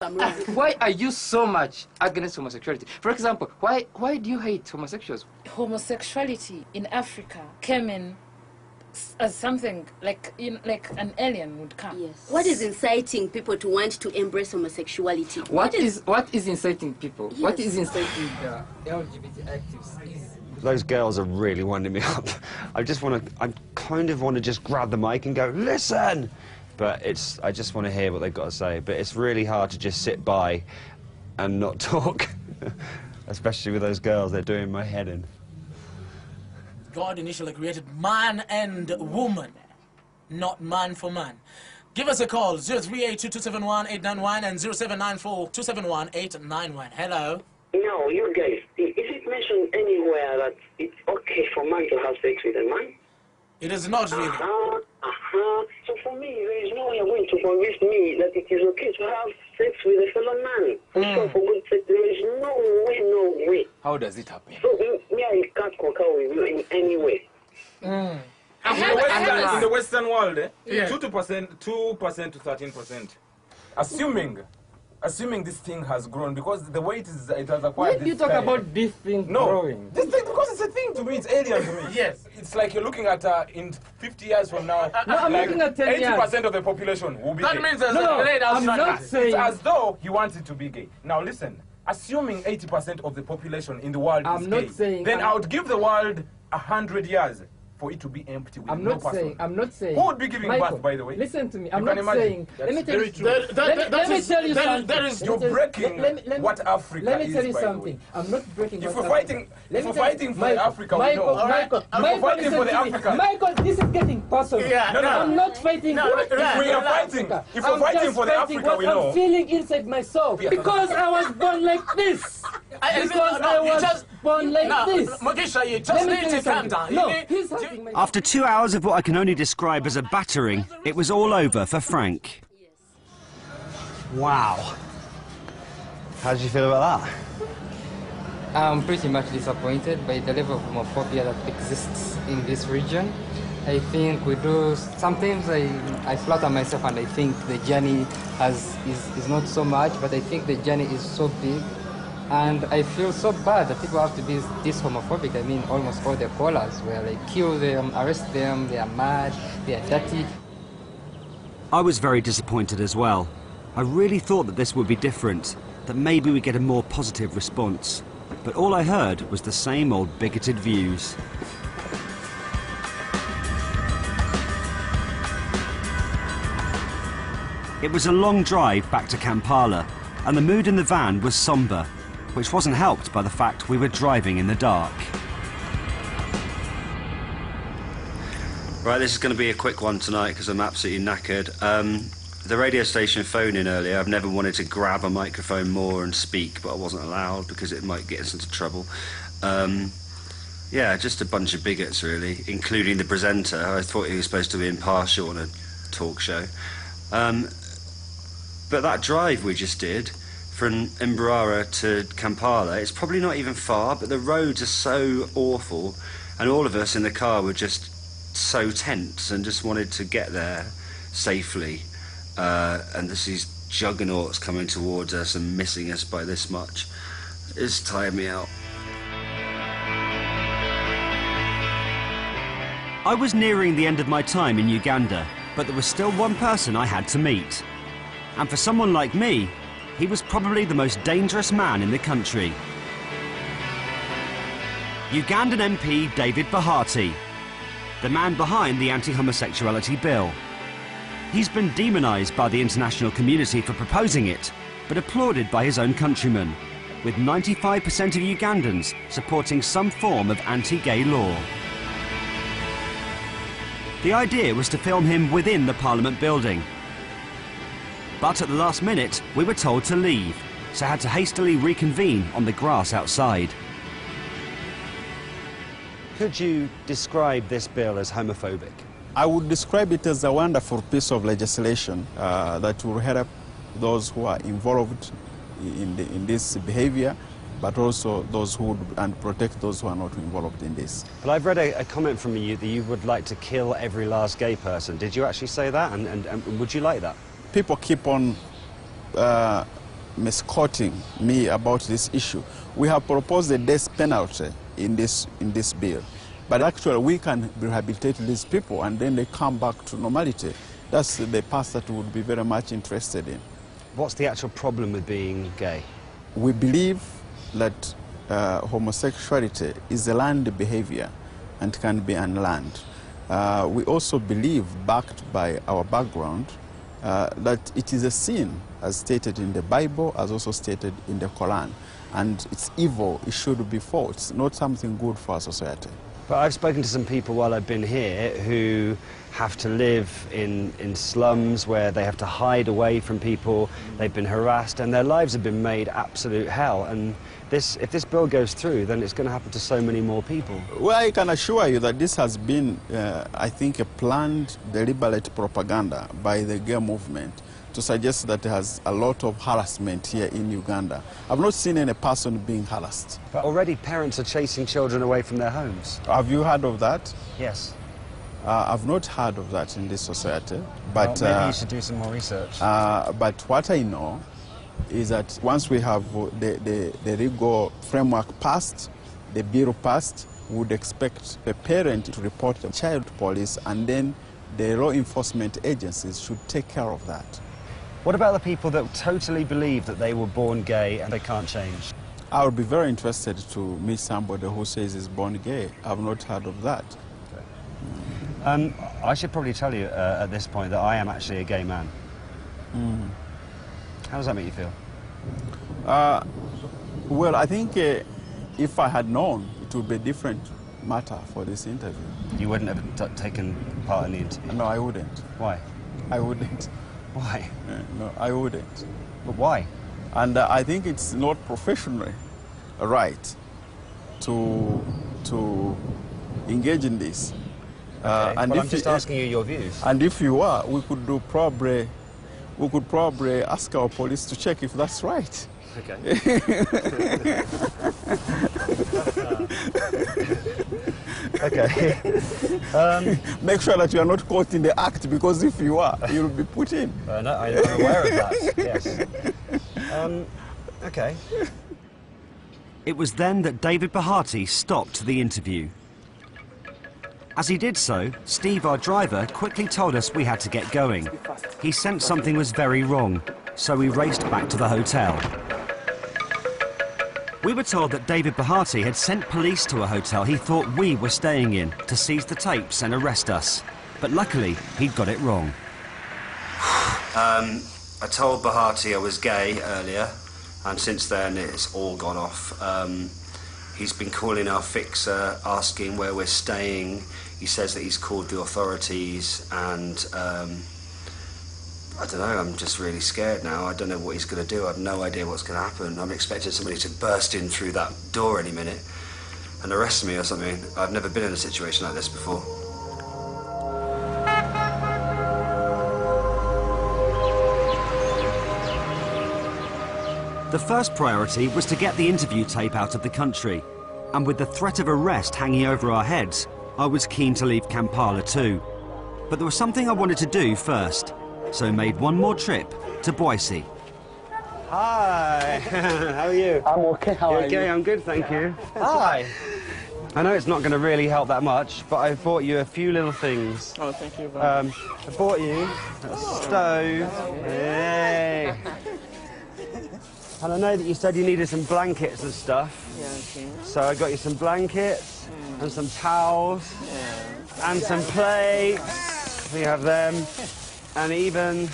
Why are you so much against homosexuality? For example, why do you hate homosexuals? Homosexuality in Africa came in as something like an alien would come. Yes. What is inciting people to want to embrace homosexuality? What is inciting people? Yes. What is inciting the LGBT activists? Those girls are really winding me up. I kind of want to just grab the mic and go, listen! But I just want to hear what they've got to say. But it's really hard to just sit by and not talk. Especially with those girls, they're doing my head in. God initially created man and woman, not man for man. Give us a call, 0382271891 and 0794271891. Hello? No, you guys, is it mentioned anywhere that it's okay for man to have sex with a man? It is not really. So for me, there is no way you're going to convince me that it is okay to have sex with a fellow man. So for good sake, there is no way. How does it happen? So me, I can't concur with you in any way. In the Western world, 2% to 13%. Assuming this thing has grown, because the way it has acquired. Why do you talk about this thing growing? This thing, because it's a thing to me, it's alien to me. Yes. It's like you're looking at, in 50 years from now, No, I'm like looking at 10 years. 80% of the population will be That gay. means there's No, a great I'm not saying... It's as though he wants it to be gay. Now listen, assuming 80% of the population in the world is gay, then I would give the world 100 years for it to be empty with I'm no not person. I'm not saying. Who would be giving Michael, birth, by the way? Listen to me. You I'm can not imagine. saying. Let me tell you true. Let me tell you something. You're breaking what Africa Let me is, tell you by the something. way. I'm not breaking. If we're fighting for Africa, we know. Michael, If we're fighting for the Africa. Michael, this is getting personal. Yeah, no. I'm not fighting. No, for if we are fighting, if we're I'm fighting just for the fighting Africa, what we know. I'm feeling inside myself because I was born like this. Born like this. Mogisha, you just need to calm down. After 2 hours of what I can only describe as a battering, it was all over for Frank. Wow. How did you feel about that? I'm pretty much disappointed by the level of homophobia that exists in this region. I think we do, sometimes I flatter myself and I think the journey is not so much, but I think the journey is so big. And I feel so bad that people have to be this homophobic. I mean, almost all the callers where they kill them, arrest them, they are mad, they are dirty. I was very disappointed as well. I really thought that this would be different, that maybe we'd get a more positive response. But all I heard was the same old bigoted views. It was a long drive back to Kampala, and the mood in the van was sombre, which wasn't helped by the fact we were driving in the dark. Right, this is going to be a quick one tonight because I'm absolutely knackered. The radio station phoned in earlier. I've never wanted to grab a microphone more and speak, but I wasn't allowed because it might get us into trouble. Yeah, just a bunch of bigots, really, including the presenter. I thought he was supposed to be impartial on a talk show. But that drive we just did from Mbarara to Kampala, it's probably not even far, but the roads are so awful, and all of us in the car were just so tense and just wanted to get there safely. And there's these juggernauts coming towards us and missing us by this much. It's tired me out. I was nearing the end of my time in Uganda, but there was still one person I had to meet. And for someone like me, he was probably the most dangerous man in the country. Ugandan MP David Bahati, the man behind the anti-homosexuality bill. He's been demonised by the international community for proposing it, but applauded by his own countrymen, with 95% of Ugandans supporting some form of anti-gay law. The idea was to film him within the Parliament building. But at the last minute, we were told to leave, so had to hastily reconvene on the grass outside. Could you describe this bill as homophobic? I would describe it as a wonderful piece of legislation that will help those who are involved in this behavior, but also those who would, and protect those who are not involved in this. But I've read a comment from you that you would like to kill every last gay person. Did you actually say that? And would you like that? People keep on misquoting me about this issue. We have proposed a death penalty in this bill, but actually we can rehabilitate these people and then they come back to normality. That's the path that we would be very much interested in. What's the actual problem with being gay? We believe that homosexuality is a learned behavior and can be unlearned. We also believe, backed by our background, that it is a sin, as stated in the Bible, as also stated in the Quran. And it's evil, it should be fought. It's not something good for our society. But I've spoken to some people while I've been here who have to live in slums where they have to hide away from people, they've been harassed, and their lives have been made absolute hell. And if this bill goes through, then it's going to happen to so many more people. Well, I can assure you that this has been, I think, a planned, deliberate propaganda by the gay movement to suggest that there has a lot of harassment here in Uganda. I've not seen any person being harassed. But already parents are chasing children away from their homes. Have you heard of that? Yes. I've not heard of that in this society. But well, maybe you should do some more research. But what I know is that once we have the legal framework passed, the bill passed, we would expect the parent to report the child to police, and then the law enforcement agencies should take care of that. What about the people that totally believe that they were born gay and they can't change? I would be very interested to meet somebody who says he's born gay. I've not heard of that. Okay. I should probably tell you at this point that I am actually a gay man. Mm. How does that make you feel? Well, I think if I had known, it would be a different matter for this interview. You wouldn't have taken part in the interview? No, I wouldn't. Why? I wouldn't. Why? No, I wouldn't. But why? And I think it's not professionally right to engage in this. Okay. And well, I'm just asking you your views. And if you are, we could probably ask our police to check if that's right. Okay. Okay. Make sure that you are not caught in the act, because if you are, you'll be put in. No, I'm aware of that, yes. Okay. It was then that David Bahati stopped the interview. As he did so, Steve, our driver, quickly told us we had to get going. He sensed something was very wrong, so we raced back to the hotel. We were told that David Bahati had sent police to a hotel he thought we were staying in to seize the tapes and arrest us. But luckily, he'd got it wrong. I told Bahati I was gay earlier, and since then it's all gone off. He's been calling our fixer, asking where we're staying. He says that he's called the authorities, and I don't know, I'm just really scared now. I don't know what he's going to do. I have no idea what's going to happen. I'm expecting somebody to burst in through that door any minute and arrest me or something. I've never been in a situation like this before. The first priority was to get the interview tape out of the country. And with the threat of arrest hanging over our heads, I was keen to leave Kampala too. But there was something I wanted to do first, so made one more trip to Boise. Hi, how are you? I'm okay, how are you? Okay, I'm good, thank you. Hi. I know it's not going to really help that much, but I bought you a few little things. Oh, thank you. I bought you a stove. Hey. And I know that you said you needed some blankets and stuff. Yeah, okay. So I got you some blankets and some towels and some plates. We have them. And even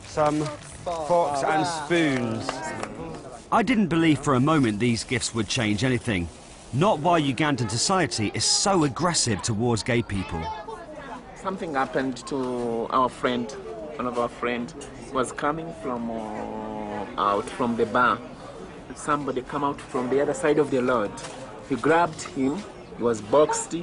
some forks and spoons. I didn't believe for a moment these gifts would change anything. Not while Ugandan society is so aggressive towards gay people. Something happened to our friend. One of our friends was coming from out from the bar. Somebody come out from the other side of the road. He grabbed him. He was boxed.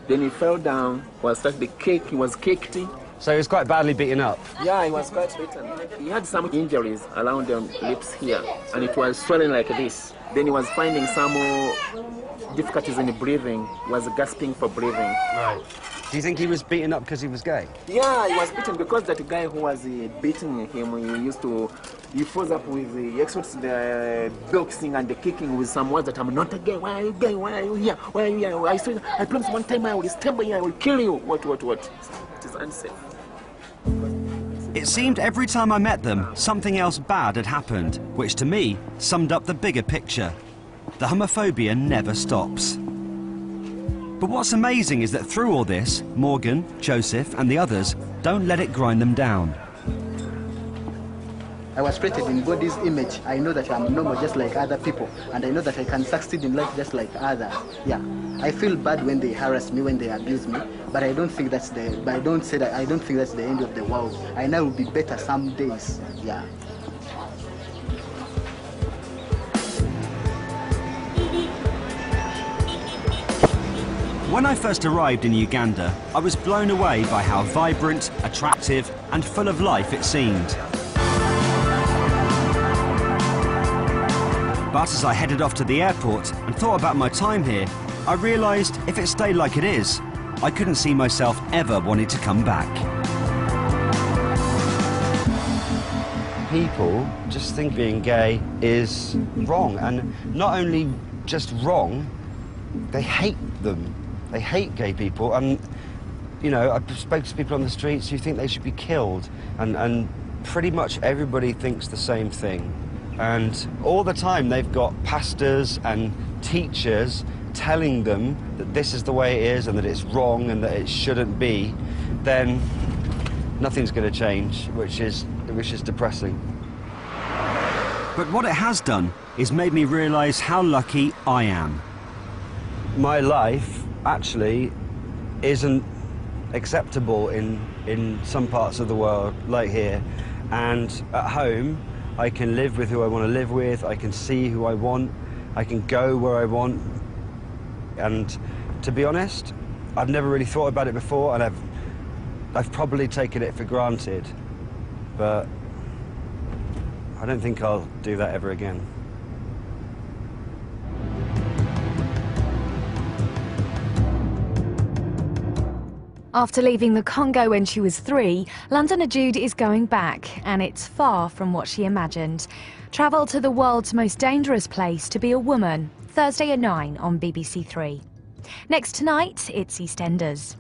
Then he fell down. Was stuck the cake. He was kicked. So he was quite badly beaten up. Yeah, he was quite beaten. He had some injuries around the lips here, and it was swelling like this. Then he was finding some difficulties in breathing, was gasping for breathing. Right. Do you think he was beaten up because he was gay? Yeah, he was beaten because that guy who was beating him, he froze up with the experts, the boxing and the kicking with some words that I'm not a gay. Why are you gay? Why are you here? Why are you here? I promised one time I will stab you, I will kill you. What? It is unsafe. It seemed every time I met them, something else bad had happened, which to me summed up the bigger picture. The homophobia never stops. But what's amazing is that through all this, Morgan, Joseph and the others don't let it grind them down. I was created in God's image. I know that I'm normal just like other people, and I know that I can succeed in life just like others. Yeah, I feel bad when they harass me, when they abuse me, but I don't think that's the end of the world. I know it will be better some days. Yeah. When I first arrived in Uganda, I was blown away by how vibrant, attractive and full of life it seemed. But as I headed off to the airport and thought about my time here, I realised if it stayed like it is, I couldn't see myself ever wanting to come back. People just think being gay is wrong, and not only just wrong, they hate them. They hate gay people, and you know, I spoke to people on the streets who think they should be killed, and pretty much everybody thinks the same thing. And all the time they've got pastors and teachers telling them that this is the way it is and that it's wrong and that it shouldn't be, then nothing's going to change, which is depressing. But what it has done is made me realise how lucky I am. My life actually isn't acceptable in some parts of the world, like here. And at home, I can live with who I want to live with, I can see who I want, I can go where I want. And to be honest, I've never really thought about it before, and I've probably taken it for granted. But I don't think I'll do that ever again. After leaving the Congo when she was 3, Londoner Jude is going back, and it's far from what she imagined. Travel to the world's most dangerous place to be a woman, Thursday at 9 on BBC 3. Next tonight, it's EastEnders.